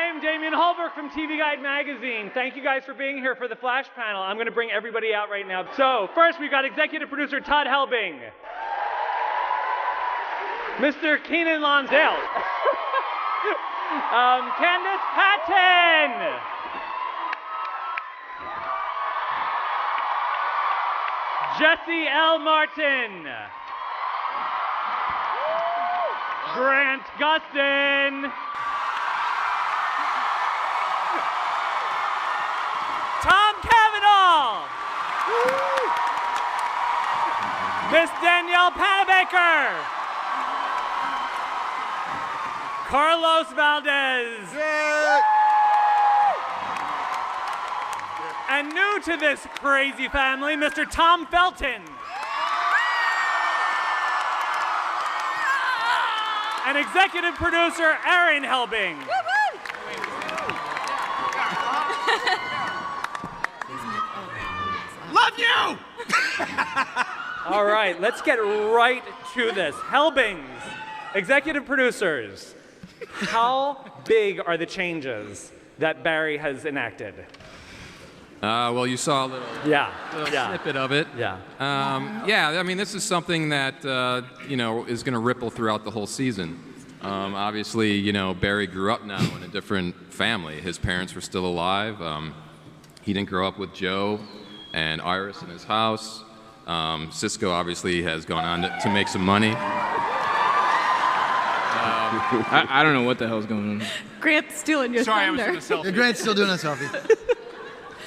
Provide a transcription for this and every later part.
I'm Damien Holbrook from TV Guide Magazine. Thank you guys for being here for the Flash panel. I'm going to bring everybody out right now. So first we've got executive producer Todd Helbing, Mr. Keiynan Lonsdale, Candice Patton, Jesse L.Martin, Grant Gustin, Tom Cavanagh, Miss Danielle Panabaker, Carlos Valdes, and new to this crazy family, Mr. Tom Felton, and executive producer Aaron Helbing. Love you! All right, let's get right to this. Helbings, executive producers, how big are the changes that Barry has enacted? Well, you saw a little snippet of it. Yeah. I mean, this is something that, is going to ripple throughout the whole season. Obviously, Barry grew up now in a different family. His parents were still alive. He didn't grow up with Joe and Iris in his house. Cisco obviously has gone on to make some money. I don't know what the hell's going on. Grant's stealing your thunder. I was doing a selfie. Yeah, Grant's still doing a selfie.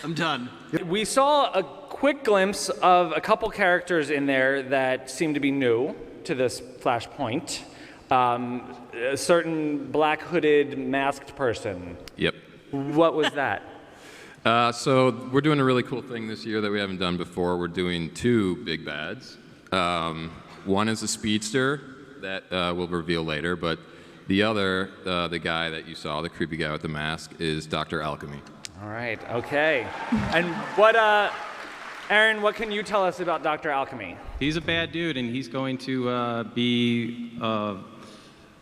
I'm done. We saw a quick glimpse of a couple characters in there that seem to be new to this Flashpoint. A certain black hooded masked person. Yep. What was that? So we're doing a really cool thing this year that we haven't done before. We're doing two big bads. One is a speedster that we'll reveal later, but the other, the guy that you saw, the creepy guy with the mask, is Dr. Alchemy. All right, okay. And what, Aaron, what can you tell us about Dr. Alchemy? He's a bad dude, and he's going to be a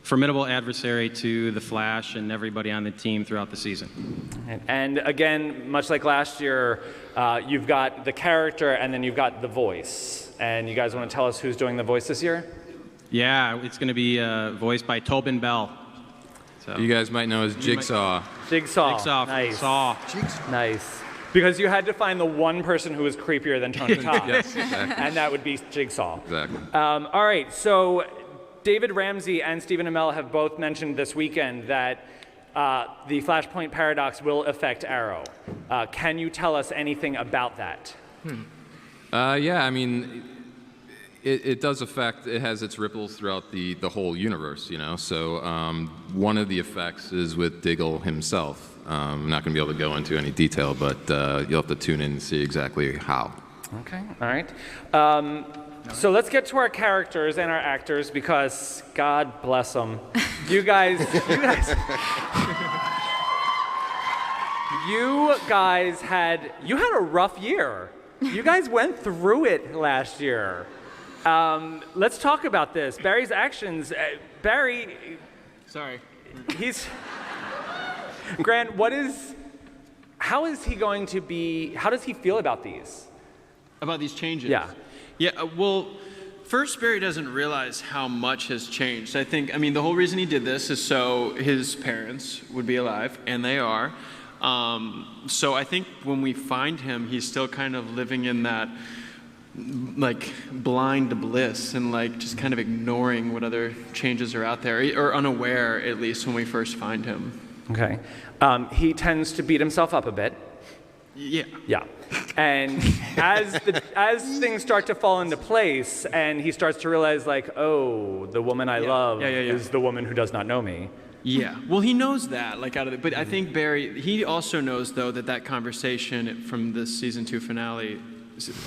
formidable adversary to the Flash and everybody on the team throughout the season. And again, much like last year, you've got the character and then you've got the voice. And you guys want to tell us who's doing the voice this year? Yeah, it's going to be voiced by Tobin Bell. So You guys might know as Jigsaw. Jigsaw. Jigsaw from Nice. Saw. Nice. Because you had to find the one person who was creepier than Tony Todd. Yes, exactly. And that would be Jigsaw. Exactly. All right, so David Ramsey and Stephen Amell have both mentioned this weekend that the Flashpoint paradox will affect Arrow. Can you tell us anything about that? Yeah, I mean, it does affect, it has its ripples throughout the whole universe, So one of the effects is with Diggle himself. I'm not going to be able to go into any detail, but you'll have to tune in and see exactly how. Okay, all right. So let's get to our characters and our actors because God bless them. You guys had a rough year. You guys went through it last year. Let's talk about this. Barry's actions. Barry. Sorry. Grant, how is he going to be, how does he feel about these? About these changes? Yeah. Yeah, well, first, Barry doesn't realize how much has changed. I mean, the whole reason he did this is so his parents would be alive, and they are. So I think when we find him, he's still kind of living in that, like, blind bliss and, like, just kind of ignoring what other changes are out there, or unaware, at least, when we first find him. Okay. He tends to beat himself up a bit. Yeah. Yeah. And as things start to fall into place and he starts to realize, like, oh, the woman I love is the woman who does not know me. Yeah. Well, he knows that, like, out of it. But I think Barry, he also knows, though, that conversation from the season 2 finale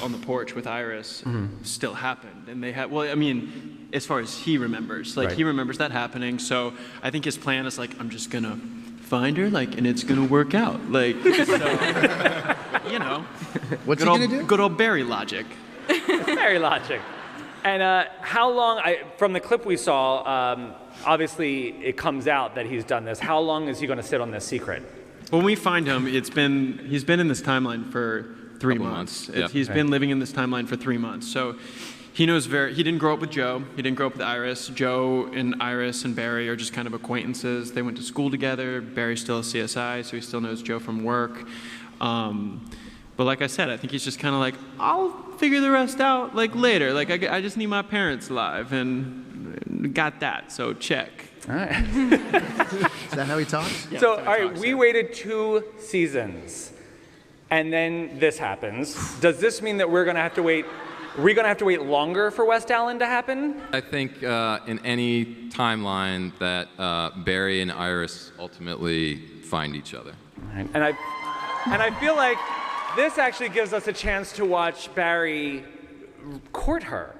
on the porch with Iris still happened. And they had, well, I mean, as far as he remembers, like, he remembers that happening. So I think his plan is, like, I'm just going to find her, like, and it's gonna work out, like, so, What's he gonna do? Good old Barry logic. Barry logic. And how long, from the clip we saw, obviously it comes out that he's done this. How long is he going to sit on this secret? When we find him, he's been in this timeline for 3 months. Yep. He's been living in this timeline for 3 months. So he knows he didn't grow up with Joe. He didn't grow up with Iris. Joe and Iris and Barry are just kind of acquaintances. They went to school together. Barry's still a CSI, so he still knows Joe from work. But like I said, I think he's just kind of like, I'll figure the rest out like later. Like I just need my parents alive, and got that. So check. All right. Is that how he talks? Yeah, So, all right, we waited 2 seasons, and then this happens. Does this mean that we're going to have to wait? Are we going to have to wait longer for West Allen to happen? I think in any timeline that Barry and Iris ultimately find each other. Right. And I feel like this actually gives us a chance to watch Barry court her,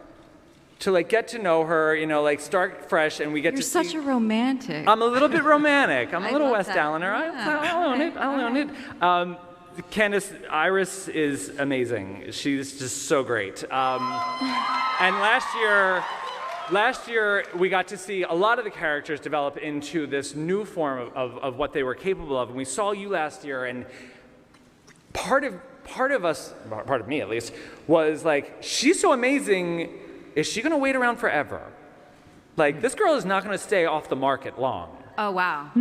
to like get to know her, like start fresh, and we get You're to such see. a romantic. I'm a little bit romantic. I'm a I little love West that. Allener. Yeah. I'll own it. Candice, Iris is amazing. She's just so great. And last year we got to see a lot of the characters develop into this new form of what they were capable of. And we saw you last year, and part of me at least, was like, she's so amazing. Is she going to wait around forever? Like, this girl is not going to stay off the market long. Oh, wow.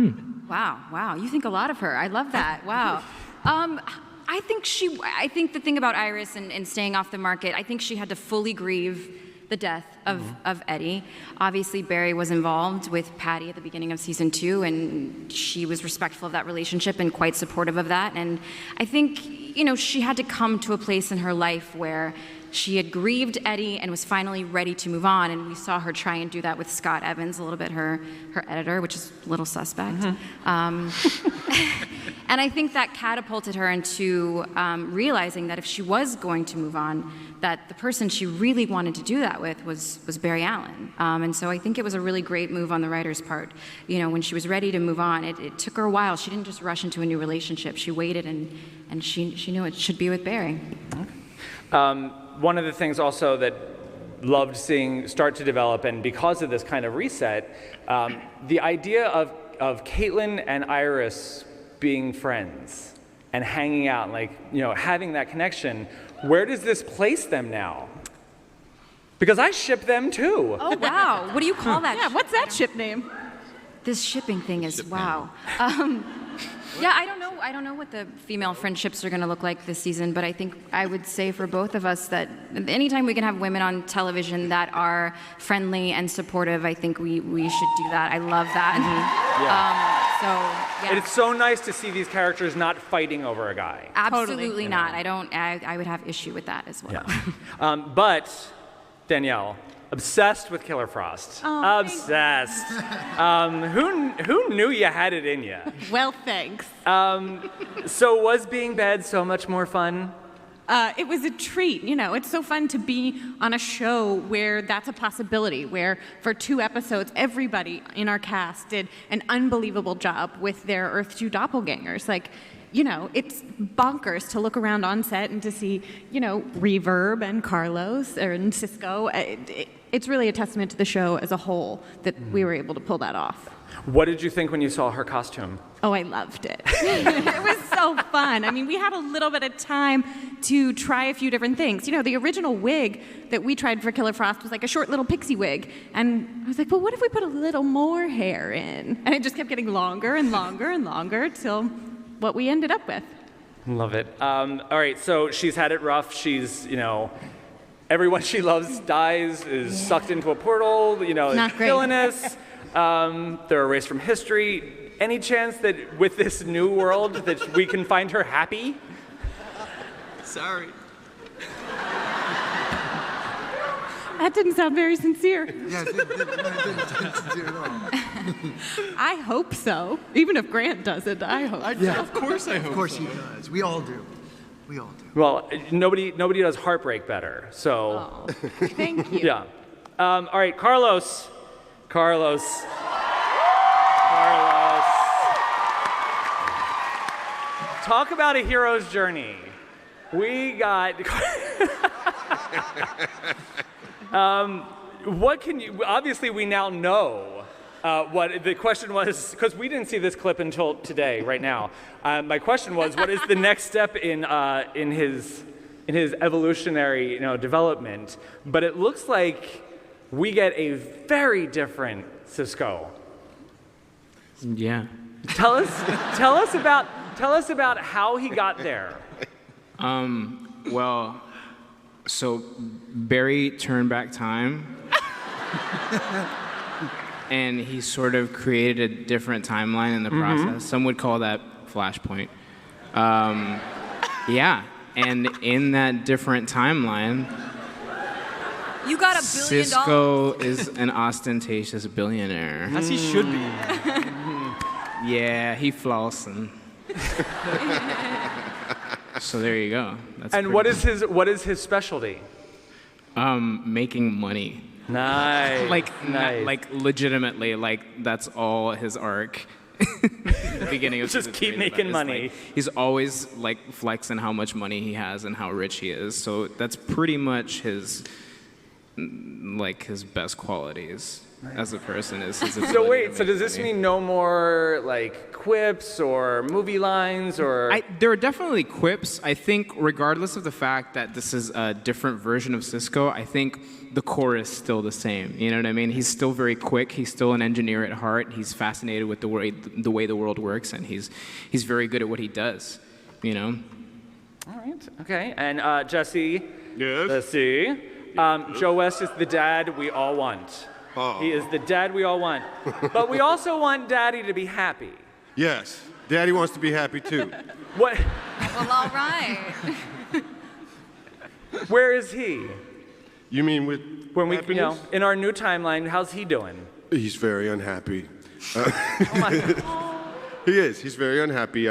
Wow. You think a lot of her. I love that. Wow. I think the thing about Iris and staying off the market, I think she had to fully grieve the death of Eddie. Obviously, Barry was involved with Patty at the beginning of season 2, and she was respectful of that relationship and quite supportive of that. And I think, she had to come to a place in her life where she had grieved Eddie and was finally ready to move on, and we saw her try and do that with Scott Evans, a little bit, her editor, which is a little suspect. And I think that catapulted her into realizing that if she was going to move on, that the person she really wanted to do that with was Barry Allen. And so I think it was a really great move on the writer's part. When she was ready to move on, it took her a while. She didn't just rush into a new relationship. She waited, and she knew it should be with Barry. One of the things also that loved seeing start to develop, and because of this kind of reset, the idea of Keiynan and Iris being friends and hanging out, having that connection. Where does this place them now? Because I ship them too. Oh, wow. What do you call that? Yeah, what's that ship name? This shipping thing is, wow. Yeah, I don't know what the female friendships are going to look like this season, but I think I would say for both of us that anytime we can have women on television that are friendly and supportive, I think we should do that. I love that. And it's so nice to see these characters not fighting over a guy. Absolutely Totally. not. I would have issue with that as well. Yeah. But Danielle, obsessed with Killer Frost. Oh, obsessed. Who knew you had it in you? Well, thanks. So was being bad so much more fun? It was a treat. It's so fun to be on a show where that's a possibility, where for 2 episodes, everybody in our cast did an unbelievable job with their Earth 2 doppelgangers. It's bonkers to look around on set and to see, Reverb and Carlos and Cisco. It's really a testament to the show as a whole that we were able to pull that off. What did you think when you saw her costume? Oh, I loved it. It was so fun. I mean, we had a little bit of time to try a few different things. The original wig that we tried for Killer Frost was like a short little pixie wig. And I was like, well, what if we put a little more hair in? And it just kept getting longer and longer and longer till what we ended up with. Love it. All right, so she's had it rough. She's, everyone she loves dies, is sucked into a portal, Not great. villainous. They're erased from history. Any chance that with this new world that we can find her happy? Sorry. That didn't sound very sincere. Yeah, it didn't do at all. I hope so. Even if Grant doesn't, I hope. Yeah. Of course I hope Of course so. he does. We all do. We all do. Well, nobody does heartbreak better. So, Oh, thank you. yeah. All right, Carlos. Talk about a hero's journey. We got. What can you? Obviously, we now know what the question was, because we didn't see this clip until today, right now. My question was, what is the next step in his evolutionary, development? But it looks like we get a very different Cisco. Yeah. Tell us about how he got there. Well, so Barry turned back time. And he sort of created a different timeline in the process. Some would call that Flashpoint. Yeah, and in that different timeline, You got $1 billion. Cisco is an ostentatious billionaire. As he should be. Yeah, he flossing. So there you go. That's And what is his specialty? making money. Nice. Like legitimately, like that's all his arc. The beginning of Just season keep 3 is making about. money. Like, he's always like flexing how much money he has and how rich he is. So that's pretty much his best qualities as a person is his ability So to wait, so make does this money. mean no more like quips or movie lines or? There are definitely quips. I think regardless of the fact that this is a different version of Cisco, I think the core is still the same. You know what I mean? He's still very quick. He's still an engineer at heart. He's fascinated with the way the world works, and he's very good at what he does. You know. All right. Okay. And Jesse. Yes? Let's see. Joe West is the dad we all want. Oh. He is the dad we all want. But we also want Daddy to be happy. Yes. Daddy wants to be happy too. What? Well, all right. Where is he? You mean with When we, happiness? in our new timeline, how's he doing? He's very unhappy. Oh my. He is. He's very unhappy.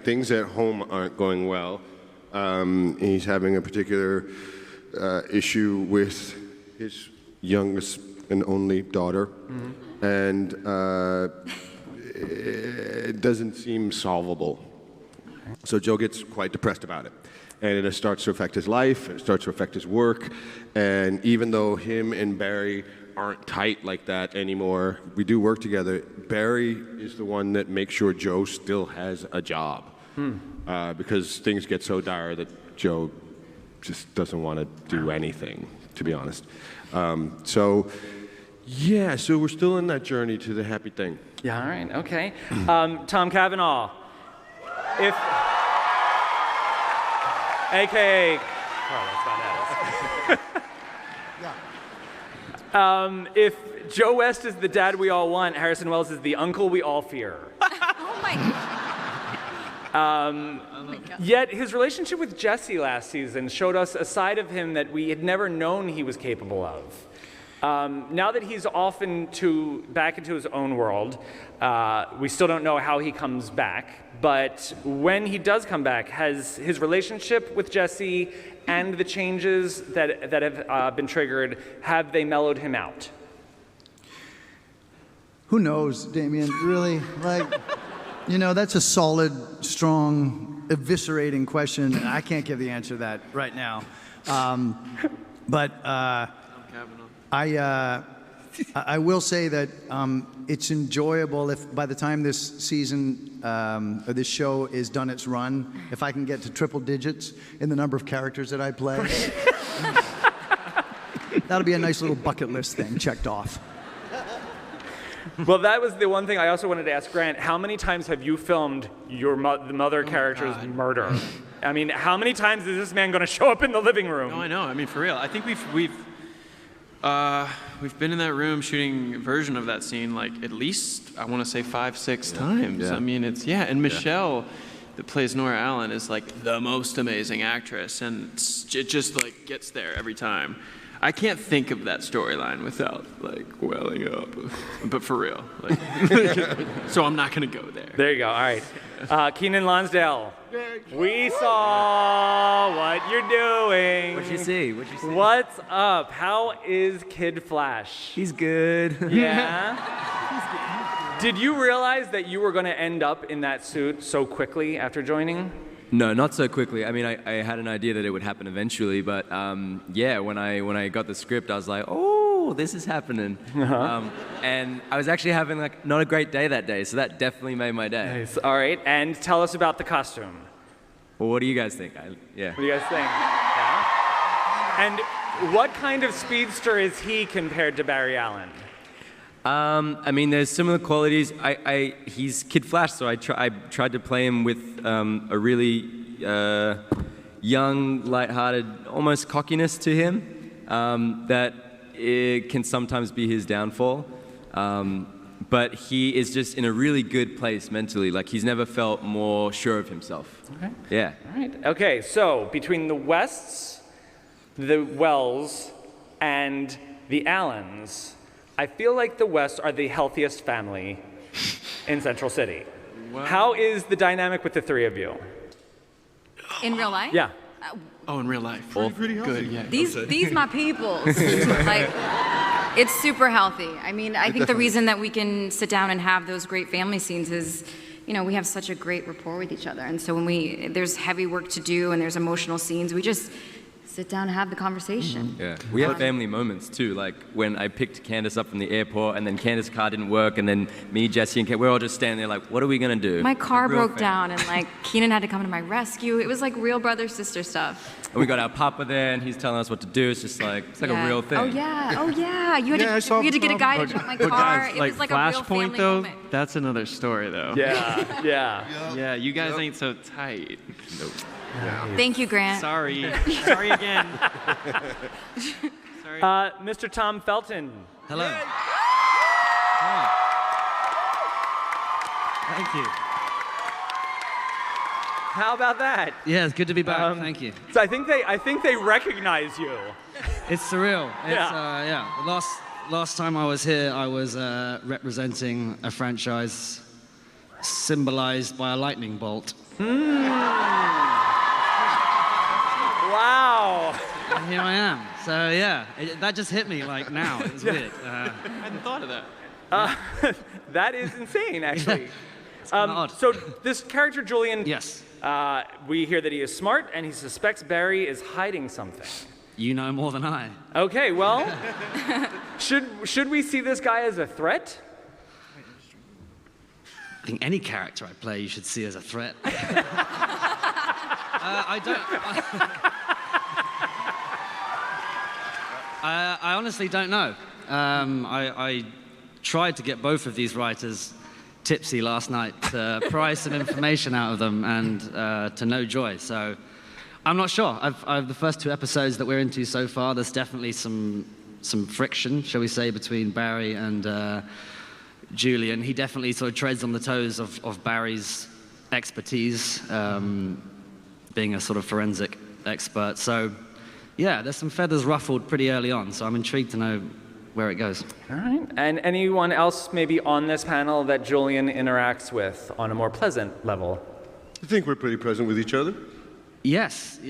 Things at home aren't going well. He's having a particular issue with his youngest and only daughter, and it doesn't seem solvable. So Joe gets quite depressed about it. And it starts to affect his life, it starts to affect his work, and even though him and Barry aren't tight like that anymore, we do work together, Barry is the one that makes sure Joe still has a job. Because things get so dire that Joe just doesn't want to do anything, to be honest. So we're still in that journey to the happy thing. Yeah, all right, okay. Tom Cavanagh, a.k.a. Carlos Valdes. If Joe West is the dad we all want, Harrison Wells is the uncle we all fear. Oh my God. Yet his relationship with Jesse last season showed us a side of him that we had never known he was capable of. Now that he's off back into his own world, we still don't know how he comes back. But when he does come back, has his relationship with Jesse and the changes that have been triggered, have they mellowed him out? Who knows, Damien? Really? That's a solid, strong, eviscerating question. I can't give the answer to that right now. I will say that it's enjoyable if by the time this season or this show is done its run, if I can get to triple digits in the number of characters that I play. That'll be a nice little bucket list thing checked off. Well, that was the one thing I also wanted to ask Grant. How many times have you filmed the mother character's murder? I mean, how many times is this man going to show up in the living room? No, I know. I mean, for real. I think we've been in that room shooting a version of that scene like at least I want to say 5-6 times. Yeah. I mean, and Michelle that plays Nora Allen is like the most amazing actress, and it just like gets there every time. I can't think of that storyline without like welling up, but for real. Like, so I'm not gonna go there. There you go. All right. Keiynan Lonsdale, we saw what you're doing. What'd you see? What's up? How is Kid Flash? He's good. Yeah? Did you realize that you were going to end up in that suit so quickly after joining? No, not so quickly. I mean, I had an idea that it would happen eventually, but yeah, when I got the script, I was like, oh, this is happening. And I was actually having like not a great day that day, so that definitely made my day. Nice. All right, and tell us about the costume. Well, what do you guys think? Yeah. What do you guys think? Yeah. And what kind of speedster is he compared to Barry Allen? I mean, there's similar qualities. He's Kid Flash, so I tried to play him with a really young, lighthearted, almost cockiness to him that it can sometimes be his downfall. But he is just in a really good place mentally. Like, he's never felt more sure of himself. Okay. Yeah. All right. Okay, so between the Wests, the Wells, and the Allens, I feel like the Wests are the healthiest family in Central City. Wow. How is the dynamic with the three of you? In real life? Yeah. Oh, in real life. Pretty healthy. Good, yeah. These my peoples. Like, it's super healthy. I mean, I think the reason that we can sit down and have those great family scenes is, you know, we have such a great rapport with each other. And so when there's heavy work to do and there's emotional scenes, we just sit down and have the conversation. Yeah, we have family moments too, like when I picked Candice up from the airport and then Candice's car didn't work and then me, Jesse, and Kate, we're all just standing there like, what are we gonna do? My car broke down and like Keiynan had to come to my rescue. It was like real brother-sister stuff. And we got our papa there and he's telling us what to do. It's just like, it's like a real thing. Oh yeah. We had to get a guy to jump my car. Guys, It was like a real Flashpoint family though, moment. that's another story though. Yeah. Yeah, you guys ain't so tight. Nope. Thank you, Grant. Sorry. Sorry again. Sorry. Mr. Tom Felton. Hello. Thank you. How about that? Yeah, it's good to be back. Thank you. So I think they recognize you. It's surreal. The last time I was here, I was representing a franchise symbolized by a lightning bolt. Wow. And here I am. So yeah, that just hit me like now. It was weird. I hadn't thought of that. That is insane, actually. It's kinda odd. So this character, Julian, Yes. we hear that he is smart and he suspects Barry is hiding something. You know more than I. Okay, well, should we see this guy as a threat? I think any character I play, you should see as a threat. I honestly don't know. I tried to get both of these writers tipsy last night to pry some information out of them, and to no joy. So I'm not sure. I've the first two episodes that we're into so far, there's definitely some friction, shall we say, between Barry and Julian. He definitely sort of treads on the toes of Barry's expertise, being a sort of forensic expert. So yeah, there's some feathers ruffled pretty early on, so I'm intrigued to know where it goes. All right. And anyone else maybe on this panel that Julian interacts with on a more pleasant level? I think we're pretty present with each other. Yes.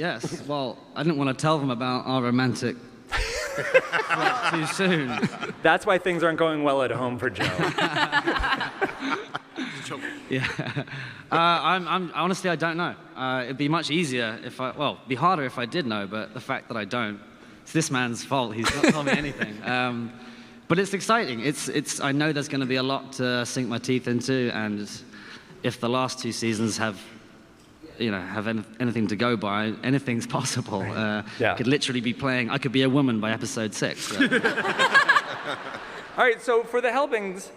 Well, I didn't want to tell them about our romantic flirt too soon. That's why things aren't going well at home for Joe. Yeah. Honestly, I don't know. It'd be much easier if it'd be harder if I did know, but the fact that I don't, it's this man's fault. He's not told me anything. But it's exciting. I know there's going to be a lot to sink my teeth into, and if the last two seasons have anything to go by, anything's possible. I could literally be playing, I could be a woman by episode 6. So. All right, so for the Helbings,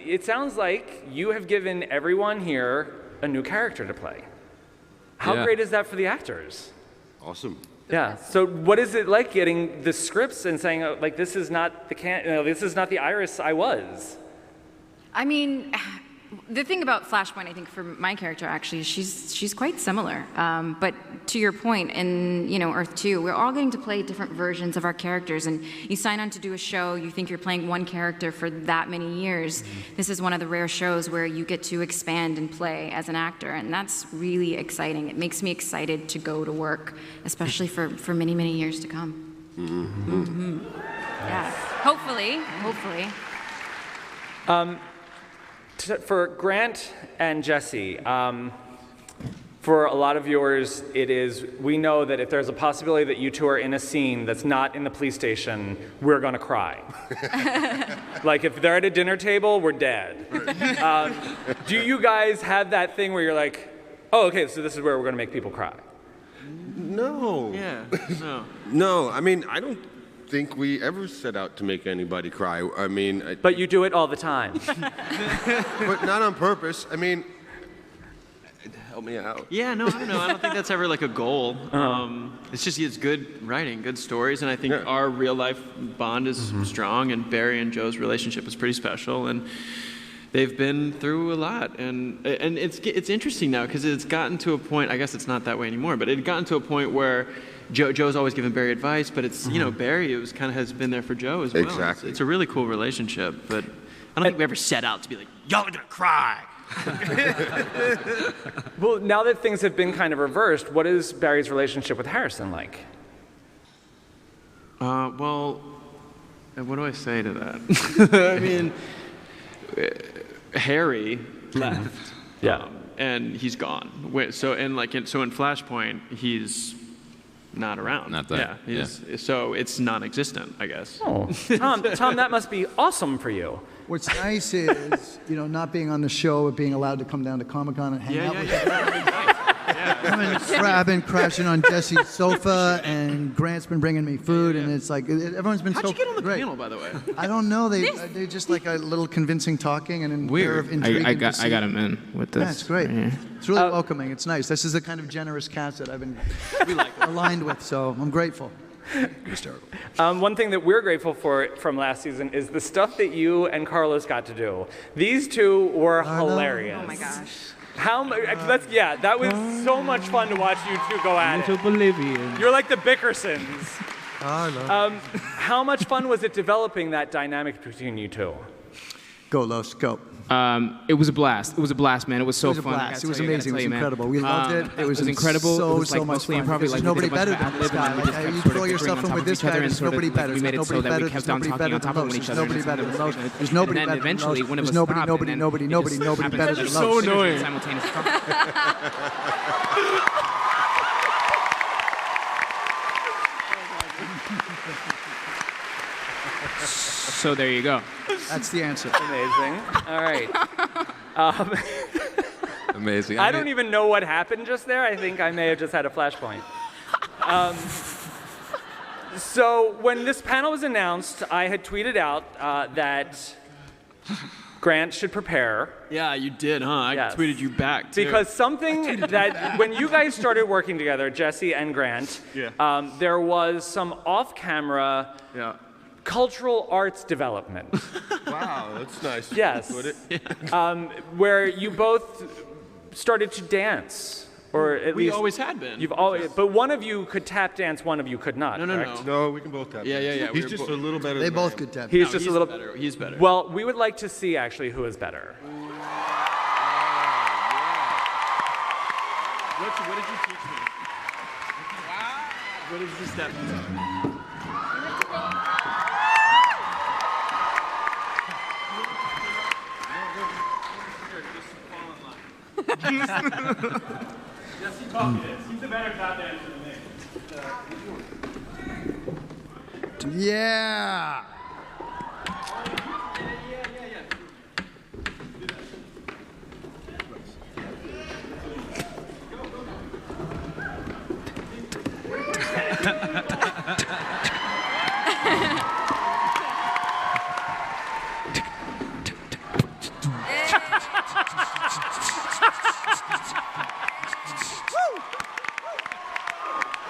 it sounds like you have given everyone here a new character to play. How great is that for the actors? Awesome. Yeah. So what is it like getting the scripts and saying, like, this is not the Iris I was? I mean, the thing about Flashpoint, I think, for my character, actually, she's quite similar. But to your point, in Earth 2, we're all getting to play different versions of our characters, and you sign on to do a show, you think you're playing one character for that many years. Mm-hmm. This is one of the rare shows where you get to expand and play as an actor, and that's really exciting. It makes me excited to go to work, especially for many, many years to come. Mm-hmm. Mm-hmm. Yeah. Hopefully. For Grant and Jesse, For a lot of viewers, it is, we know that if there's a possibility that you two are in a scene that's not in the police station, we're going to cry. Like if they're at a dinner table, we're dead. Do you guys have that thing where you're like, oh, okay, so this is where we're going to make people cry? No. Yeah. No. No, I mean, I don't think we ever set out to make anybody cry. I mean... But you do it all the time. But not on purpose. I mean... Help me out. Yeah, no, I don't know. I don't think that's ever like a goal. It's good writing, good stories, and I think our real life bond is strong, and Barry and Joe's relationship is pretty special, and they've been through a lot, and it's interesting now because it's gotten to a point. I guess it's not that way anymore, but it had gotten to a point where Joe's always given Barry advice, but it's Barry has been there for Joe as well. Exactly. It's a really cool relationship, but I don't think we ever set out to be like, y'all are gonna cry. Well, now that things have been kind of reversed, what is Barry's relationship with Harrison like? Well, what do I say to that? I mean, Harry left. Yeah. And he's gone. So in Flashpoint, he's not around. Not there. Yeah. So it's non-existent, I guess. Oh, Tom, that must be awesome for you. What's nice is, not being on the show, but being allowed to come down to Comic-Con and hang out with I've been crashing on Jesse's sofa, and Grant's been bringing me food, and it's like, everyone's been How'd so you get on the great. panel, by the way? I don't know. They just like a little convincing talking and Weird. intriguing I to see. got him in with this. Yeah, it's great. Yeah. It's really welcoming. It's nice. This is the kind of generous cast that I've been aligned with, so I'm grateful. One thing that we're grateful for from last season is the stuff that you and Carlos got to do. These two were hilarious. Oh my gosh. That was so much fun to watch you two go at it. Bolivian. You're like the Bickersons. How much fun was it developing that dynamic between you two? Go, Los, go. It was a blast. It was a blast, man. It was so It was a fun. blast. It was amazing. It was incredible. We loved it. It was incredible. So, it was so much mostly fun. improv. There's nobody better than this guy. Like, you throw yourself in with this guy, there's nobody better. We made it so that we kept on talking on top of each other. There's nobody better than Los. There's nobody better than Los. There's nobody better than Los. So annoying. So there you go. That's the answer. Amazing. All right. Amazing. I don't even know what happened just there. I think I may have just had a flashpoint. So when this panel was announced, I had tweeted out that Grant should prepare. Yeah, you did, huh? I tweeted you back, too. Because something that, when you guys started working together, Jesse and Grant, there was some off-camera cultural arts development. Wow, that's nice. Yes. Put it. Where you both started to dance. Or at We least always had been. You've always, but one of you could tap dance, one of you could not. Correct? No, we can both tap. Yeah. He's just a little better. They than both I am. could tap. He's just a little better. He's better. Well, we would like to see actually who is better. What did you teach me? What is the step? Jesse taught me this. He's a better tap dancer than me. Yeah.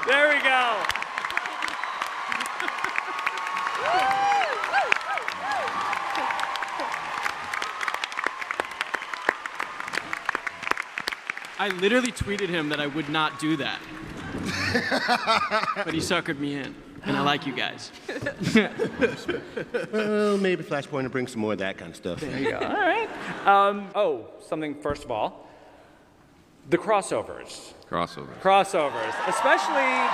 There we go. I literally tweeted him that I would not do that. But he suckered me in. And I like you guys. Well, maybe Flashpoint will bring some more of that kind of stuff. There you go. All right. Something first of all. The crossovers. Crossovers. Especially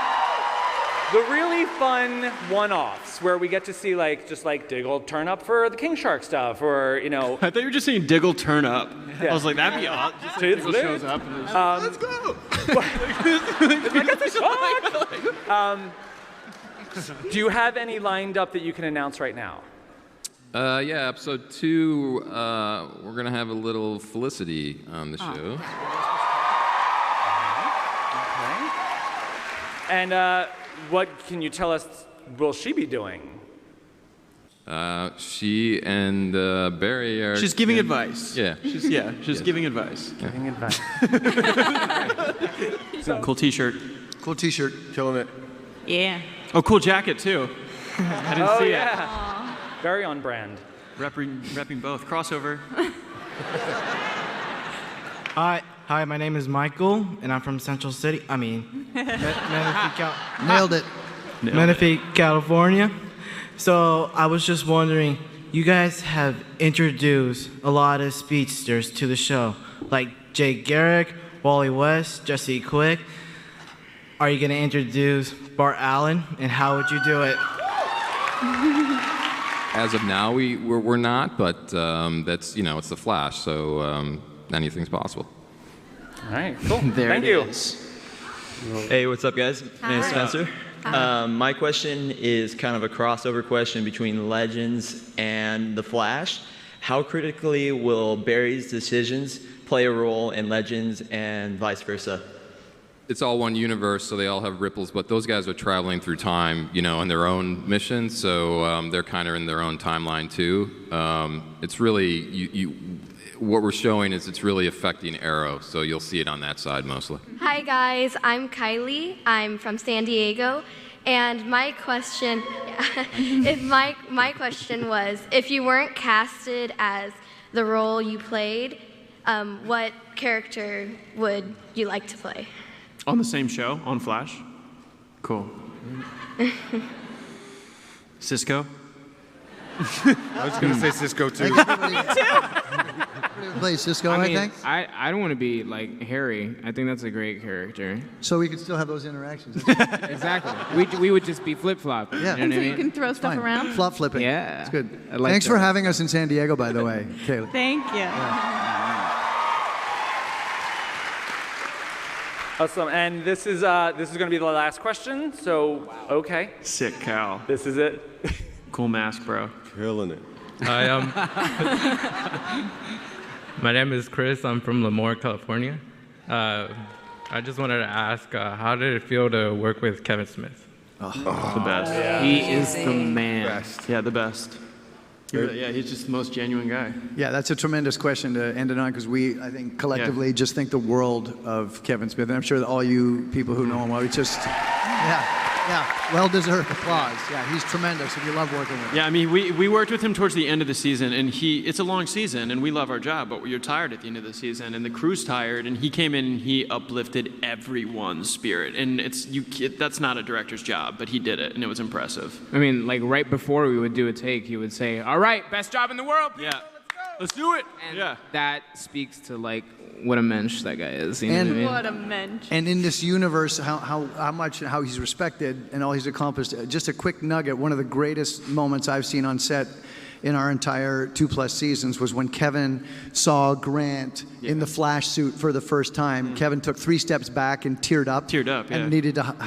the really fun one-offs where we get to see Diggle turn up for the King Shark stuff or, I thought you were just saying Diggle turn up. I was like, that'd be odd. Just Diggle shows up. And Let's go. Do you have any lined up that you can announce right now? Yeah, episode 2, we're going to have a little Felicity on the show. Okay. And what can you tell us will she be doing? She and Barry are... She's giving advice. Yeah. She's giving advice. Giving advice. Cool t-shirt. Cool T-shirt. Killing it. Yeah. Oh, cool jacket, too. I didn't see it. Very on brand. Repping both. Crossover. Hi, my name is Michael, and I'm from Central City. Nailed it. Menifee, California. So I was just wondering, you guys have introduced a lot of speedsters to the show, like Jake Garrick, Wally West, Jesse Quick. Are you going to introduce Bart Allen, and how would you do it? As of now, we're not, but that's, it's the Flash, so anything's possible. All right, cool. Thank you. Hey, what's up, guys? My name's Spencer. My question is kind of a crossover question between Legends and The Flash. How critically will Barry's decisions play a role in Legends and vice versa? It's all one universe, so they all have ripples, but those guys are traveling through time, on their own missions, so they're kind of in their own timeline, too. It's really, what we're showing is it's really affecting Arrow, so you'll see it on that side mostly. Hi, guys. I'm Kylie. I'm from San Diego. And my question, my question was, if you weren't casted as the role you played, what character would you like to play? On the same show, on Flash? Cool. Cisco? I was going to say Cisco, too. Play Cisco, I think. I don't want to be like Harry. I think that's a great character. So we could still have those interactions. Exactly. We would just be flip-flopping. Yeah. You know what I You mean? can throw stuff around. Flop flipping. Yeah. It's good. I like Thanks that. for having us in San Diego, by the way, Kaylee. Thank you. Awesome, and this is going to be the last question, so, okay. Sick Cal. This is it. Cool mask, bro. Killing it. Hi, my name is Chris. I'm from Lemoore, California. I just wanted to ask, how did it feel to work with Kevin Smith? The best. Yeah. He is the man. Best. Yeah, the best. Yeah, he's just the most genuine guy. Yeah, that's a tremendous question to end it on because we, I think, collectively just think the world of Kevin Smith. And I'm sure that all you people who know him well, well-deserved applause. Yeah, he's tremendous and you love working with him. Yeah, I mean, we worked with him towards the end of the season, and it's a long season, and we love our job, but you're tired at the end of the season, and the crew's tired, and he came in and he uplifted everyone's spirit, and that's not a director's job, but he did it, and it was impressive. I mean, like right before we would do a take, he would say, "All right, best job in the world, people, Yeah. let's do it." And that speaks to like what a mensch that guy is. You know what I mean? What a mensch. And in this universe, how he's respected and all he's accomplished. Just a quick nugget. One of the greatest moments I've seen on set in our entire 2+ seasons was when Kevin saw Grant in the Flash suit for the first time. Kevin took 3 steps back and teared up. And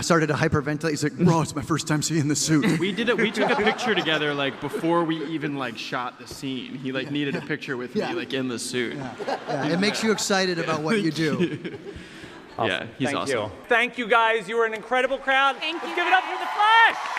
started to hyperventilate. He's like, "Bro, it's my first time seeing the suit." We took a picture together like before we even like shot the scene. He like needed a picture with me like in the suit. Yeah, it makes you excited about what you do. Yeah, he's Thank awesome. you. Thank you, guys. You were an incredible crowd. Thank you. Let's give it up for the Flash.